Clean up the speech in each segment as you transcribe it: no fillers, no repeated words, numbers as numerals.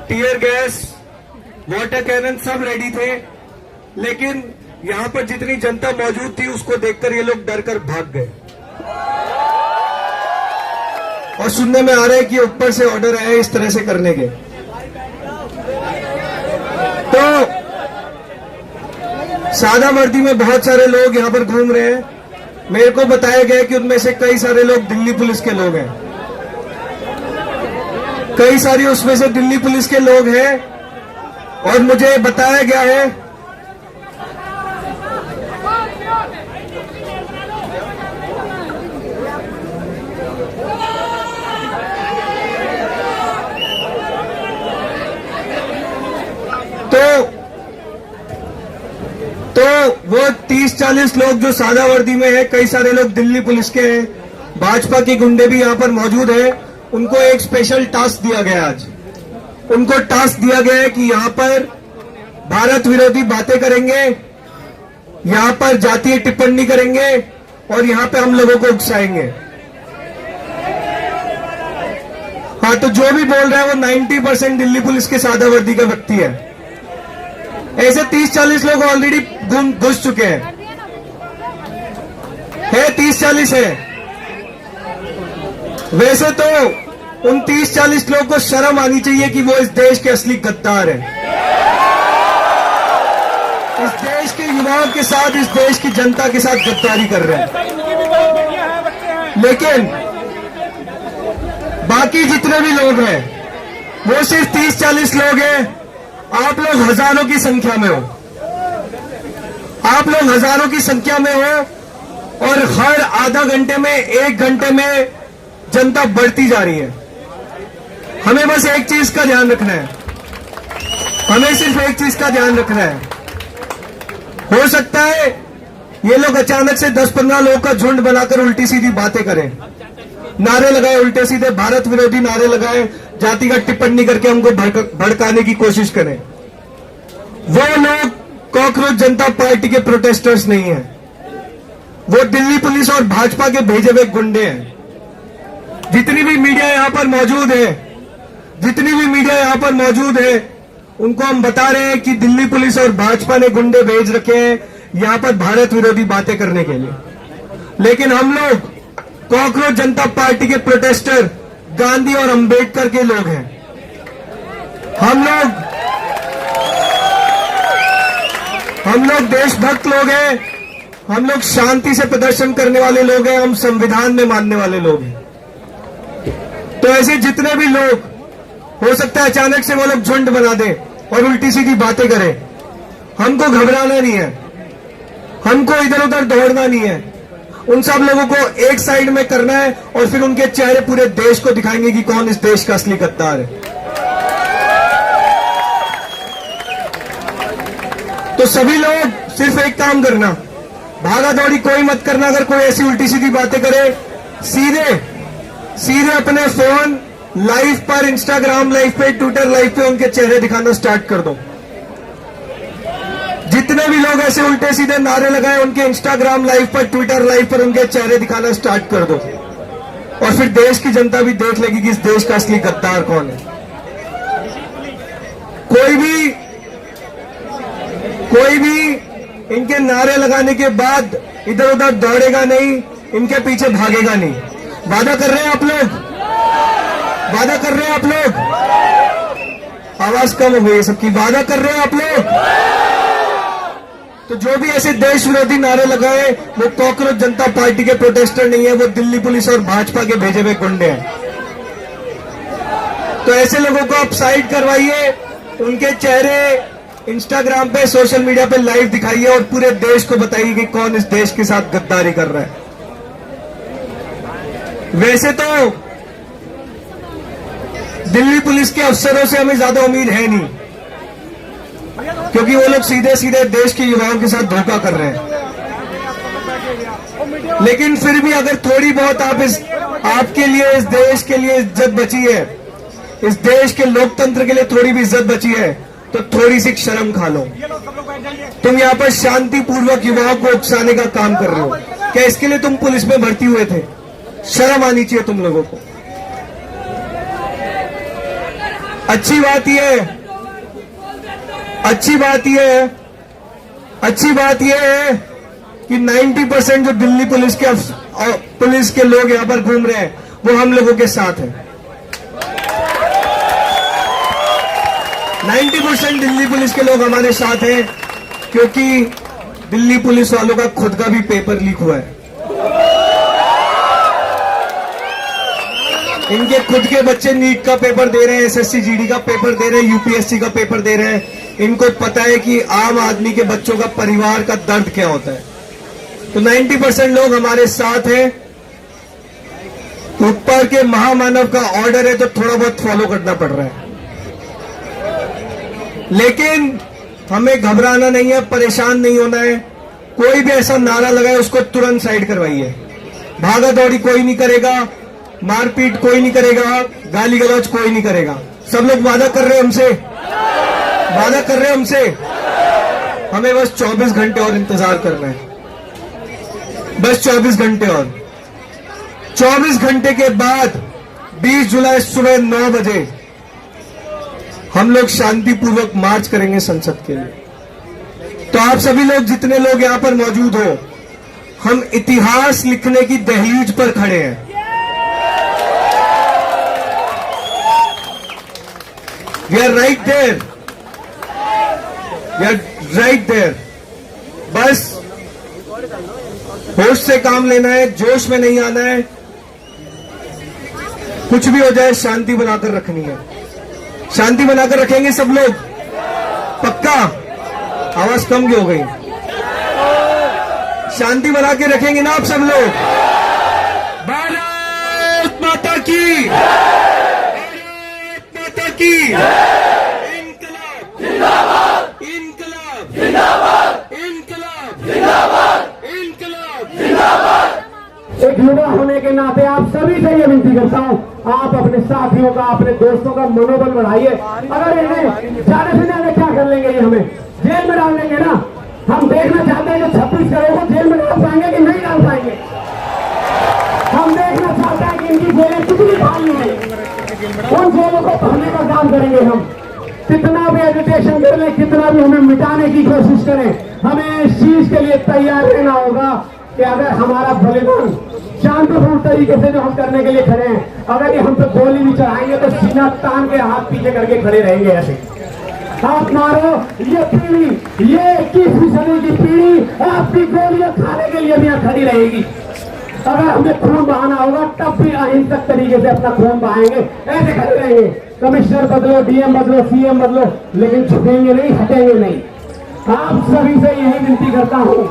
Tear gas, water cannon सब ready थे, लेकिन यहां पर जितनी जनता मौजूद थी उसको देखकर ये लोग डर कर भाग गए। और सुनने में आ रहा है कि ऊपर से ऑर्डर आया इस तरह से करने के। तो सादा वर्दी में बहुत सारे लोग यहां पर घूम रहे हैं। मेरे को बताया गया कि उनमें से कई सारे लोग दिल्ली पुलिस के लोग हैं, कई सारी उसमें से दिल्ली पुलिस के लोग हैं। और मुझे बताया गया है तो वो 30-40 लोग जो सादा वर्दी में है, कई सारे लोग दिल्ली पुलिस के हैं, भाजपा के गुंडे भी यहां पर मौजूद हैं। उनको एक स्पेशल टास्क दिया गया आज। उनको टास्क दिया गया है कि यहां पर भारत विरोधी बातें करेंगे, यहां पर जातीय टिप्पणी करेंगे और यहां पे हम लोगों को उकसाएंगे। हाँ, तो जो भी बोल रहा है वो 90% दिल्ली पुलिस के सादा वर्दी का व्यक्ति है। ऐसे 30-40 लोग ऑलरेडी घुस चुके हैं। 30-40 है। वैसे तो उन 30-40 लोगों को शर्म आनी चाहिए कि वो इस देश के असली गद्दार हैं। इस देश के युवाओं के साथ, इस देश की जनता के साथ गद्दारी कर रहे हैं। लेकिन बाकी जितने भी लोग हैं वो सिर्फ 30-40 लोग हैं। आप लोग हजारों की संख्या में हो, आप लोग हजारों की संख्या में हो और हर आधा घंटे में, 1 घंटे में जनता बढ़ती जा रही है। हमें बस एक चीज का ध्यान रखना है, हमें सिर्फ एक चीज का ध्यान रखना है। हो सकता है ये लोग अचानक से 10-15 लोगों का झुंड बनाकर उल्टी सीधी बातें करें, नारे लगाए, उल्टे सीधे भारत विरोधी नारे लगाए, जातिगत टिप्पणी करके हमको भड़काने की कोशिश करें। वो लोग कॉकरोच जनता पार्टी के प्रोटेस्टर्स नहीं हैं, वो दिल्ली पुलिस और भाजपा के भेजे हुए गुंडे हैं। जितनी भी मीडिया यहां पर मौजूद है, जितनी भी मीडिया यहां पर मौजूद है, उनको हम बता रहे हैं कि दिल्ली पुलिस और भाजपा ने गुंडे भेज रखे हैं यहां पर भारत विरोधी बातें करने के लिए। लेकिन हम लोग कॉकरोच जनता पार्टी के प्रोटेस्टर गांधी और अंबेडकर के लोग हैं। हम लोग देशभक्त लोग हैं, हम लोग शांति से प्रदर्शन करने वाले लोग हैं, हम संविधान में मानने वाले लोग हैं। तो ऐसे जितने भी लोग, हो सकता है अचानक से वो लोग झुंड बना दें और उल्टी सीधी बातें करें, हमको घबराना नहीं है, हमको इधर उधर दौड़ना नहीं है। उन सब लोगों को एक साइड में करना है और फिर उनके चेहरे पूरे देश को दिखाएंगे कि कौन इस देश का असली गद्दार है। तो सभी लोग सिर्फ एक काम करना, भागा दौड़ी कोई मत करना। अगर कोई ऐसी उल्टी सीधी बातें करे, सीधे अपने फोन लाइव पर, इंस्टाग्राम लाइव पे, ट्विटर लाइव पे उनके चेहरे दिखाना स्टार्ट कर दो। जितने भी लोग ऐसे उल्टे सीधे नारे लगाए, उनके इंस्टाग्राम लाइव पर, ट्विटर लाइव पर उनके चेहरे दिखाना स्टार्ट कर दो और फिर देश की जनता भी देख लेगी कि इस देश का असली गद्दार कौन है। कोई भी इनके नारे लगाने के बाद इधर उधर दौड़ेगा नहीं, इनके पीछे भागेगा नहीं। वादा कर रहे हैं आप लोग? वादा कर रहे हैं आप लोग? आवाज कम हो गई सबकी। वादा कर रहे हैं आप लोग? तो जो भी ऐसे देश विरोधी नारे लगाए वो कॉकरोच जनता पार्टी के प्रोटेस्टर नहीं है, वो दिल्ली पुलिस और भाजपा के भेजे हुए गुंडे हैं। तो ऐसे लोगों को आप साइड करवाइए, उनके चेहरे इंस्टाग्राम पे, सोशल मीडिया पे लाइव दिखाइए और पूरे देश को बताइए कि कौन इस देश के साथ गद्दारी कर रहा है। वैसे तो दिल्ली पुलिस के अफसरों से हमें ज्यादा उम्मीद है नहीं, क्योंकि वो लोग सीधे सीधे देश के युवाओं के साथ धोखा कर रहे हैं। लेकिन फिर भी अगर थोड़ी बहुत आपके लिए, इस देश के लिए इज्जत बची है, इस देश के लोकतंत्र के लिए थोड़ी भी इज्जत बची है, तो थोड़ी सी शर्म खा लो। तुम यहाँ पर शांतिपूर्वक युवाओं को उकसाने का काम कर रहे हो, क्या इसके लिए तुम पुलिस में भर्ती हुए थे? शर्म आनी चाहिए तुम लोगों को। अच्छी बात यह है कि 90% जो दिल्ली पुलिस के लोग यहां पर घूम रहे हैं वो हम लोगों के साथ हैं। 90% दिल्ली पुलिस के लोग हमारे साथ हैं, क्योंकि दिल्ली पुलिस वालों का खुद का भी पेपर लीक हुआ है। इनके खुद के बच्चे नीट का पेपर दे रहे हैं, एसएससी जीडी का पेपर दे रहे हैं, यूपीएससी का पेपर दे रहे हैं। इनको पता है कि आम आदमी के बच्चों का, परिवार का दर्द क्या होता है। तो 90% लोग हमारे साथ हैं। ऊपर के महामानव का ऑर्डर है तो थोड़ा बहुत फॉलो करना पड़ रहा है, लेकिन हमें घबराना नहीं है, परेशान नहीं होना है। कोई भी ऐसा नारा लगाए उसको तुरंत साइड करवाइए। भागा दौड़ी कोई नहीं करेगा, मारपीट कोई नहीं करेगा, गाली गलौज कोई नहीं करेगा। सब लोग वादा कर रहे हैं हमसे, हमें बस 24 घंटे और इंतजार करना है, बस 24 घंटे और। 24 घंटे के बाद 20 जुलाई सुबह 9 बजे हम लोग शांतिपूर्वक मार्च करेंगे संसद के लिए। तो आप सभी लोग, जितने लोग यहां पर मौजूद हो, हम इतिहास लिखने की दहलीज पर खड़े हैं। We are right there. बस होश से काम लेना है, जोश में नहीं आना है। कुछ भी हो जाए शांति बनाकर रखनी है। शांति बनाकर रखेंगे सब लोग, पक्का? आवाज कम क्यों हो गई? शांति बना के रखेंगे ना आप सब लोग? भारत माता की, भारत माता की, इनकलाब जिंदाबाद, इनकलाब जिंदाबाद, इनकलाब जिंदाबाद, इनकलाब जिंदाबाद। एक युवा होने के नाते आप सभी से ये विनती करता हूँ, आप अपने साथियों का, अपने दोस्तों का मनोबल बढ़ाइए। अगर इन्हें जाने से जाने क्या कर लेंगे, ये हमें जेल में डाल देंगे ना। हम देखना चाहते हैं कि 26 करोड़ को जेल में डाल पाएंगे कि नहीं डाल पाएंगे। हम देखना चाहते हैं कि इनकी जेलें कितनी खाली हैं, उन जेलों को भरने का काम करेंगे हम। कितना भी एजुटेशन कर लें, कितना भी हमें मिटाने की कोशिश करें, हमें इस चीज के लिए तैयार रहना होगा कि अगर हमारा बलिदान शांतिपूर्ण तरीके से जो हम करने के लिए खड़े हैं, अगर ये हम पे गोली भी चढ़ाएंगे तो सीना तान के हाथ पीछे करके खड़े रहेंगे ऐसे। आप मारो, ये पीढ़ी, ये 21वीं सदी की पीढ़ी आपकी गोलियां खाने के लिए भी यहाँ खड़ी रहेगी। अगर हमें खून बहाना होगा तब भी अहिंसक तरीके से अपना खून बहाएंगे, ऐसे खड़े रहेंगे। कमिश्नर बदलो, डीएम बदलो, सीएम बदलो, लेकिन झुकेंगे नहीं, हटेंगे नहीं। आप सभी से यही विनती करता हूँ,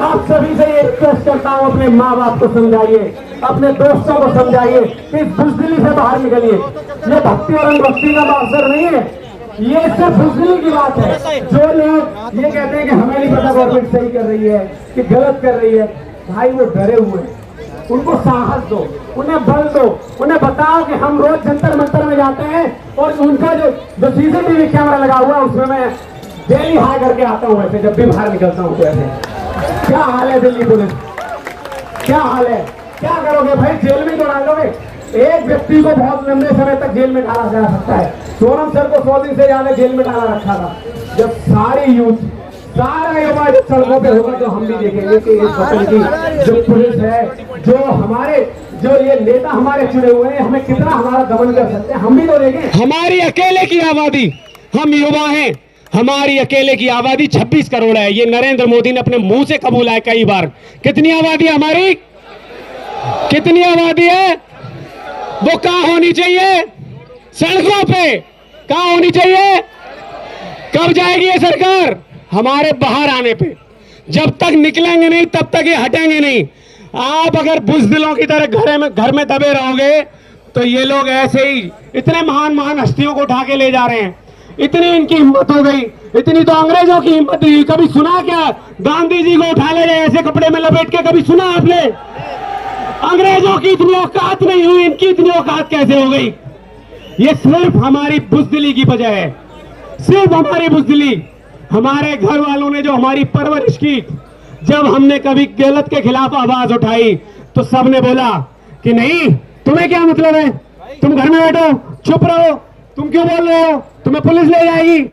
आप सभी से ये रिक्वेस्ट करता हूँ, अपने माँ बाप को समझाइए, अपने दोस्तों को समझाइए कि इस बुज़दिली से बाहर निकलिए। ये भक्ति और अनभक्ति का अवसर नहीं है, ये सिर्फ बुज़दिली की बात है। जो लोग ये कहते हैं कि हमें नहीं पता गवर्नमेंट सही कर रही है कि गलत कर रही है, भाई वो डरे हुए हैं, उनको साहस दो, उन्हें बल दो, उन्हें बताओ कि हम रोज जंतर मंतर में जाते हैं और उनका जो सीसीटीवी कैमरा लगा हुआ है उसमें मैं डेली हाई करके आता हूँ। वैसे जब भी बाहर निकलता हूँ तो ऐसे क्या हाल है दिल्ली पुलिस, क्या हाल है, क्या करोगे भाई? जेल में तो डालोगे। एक व्यक्ति को बहुत लंबे समय तक जेल में डाला जा सकता है। सोनम सर को 100 दिन से ज्यादा जेल में डाला रखा था। जब सारी यूथ, सारा युवा जब सड़कों पे होगा तो हम भी देखेंगे कि इस वतन की जो पुलिस है, जो ये नेता हमारे चुने हुए हैं, हमें कितना हमारा दमन कर सकते हैं, हम भी तो देखें। हमारी अकेले की आबादी, हम युवा हैं, हमारी अकेले की आबादी 26 करोड़ है। ये नरेंद्र मोदी ने अपने मुंह से कबूला है कई बार। कितनी आबादी है हमारी? कितनी आबादी है? वो कहां होनी चाहिए? सड़कों पे। कहां होनी चाहिए? कब जाएगी ये सरकार? हमारे बाहर आने पे। जब तक निकलेंगे नहीं तब तक ये हटेंगे नहीं। आप अगर बुज़दिलों की तरह घर में दबे रहोगे तो ये लोग ऐसे ही इतने महान हस्तियों को उठा के ले जा रहे हैं। इतनी इनकी हिम्मत हो गई, इतनी तो अंग्रेजों की हिम्मत हुई। कभी सुना क्या गांधी जी को उठा ले रहे ऐसे कपड़े में लपेट के? कभी सुना आपने? अंग्रेजों की इतनी औकात नहीं हुई, इनकी इतनी औकात कैसे हो गई? ये सिर्फ हमारी बुज़दिली की वजह है, सिर्फ हमारी बुज़दिली। हमारे घर वालों ने जो हमारी परवरिश की, जब हमने कभी गलत के खिलाफ आवाज उठाई तो सबने बोला कि नहीं, तुम्हें क्या मतलब है, तुम घर में बैठो, चुप रहो, तुम क्यों बोल रहे हो? तुम्हें पुलिस ले जाएगी।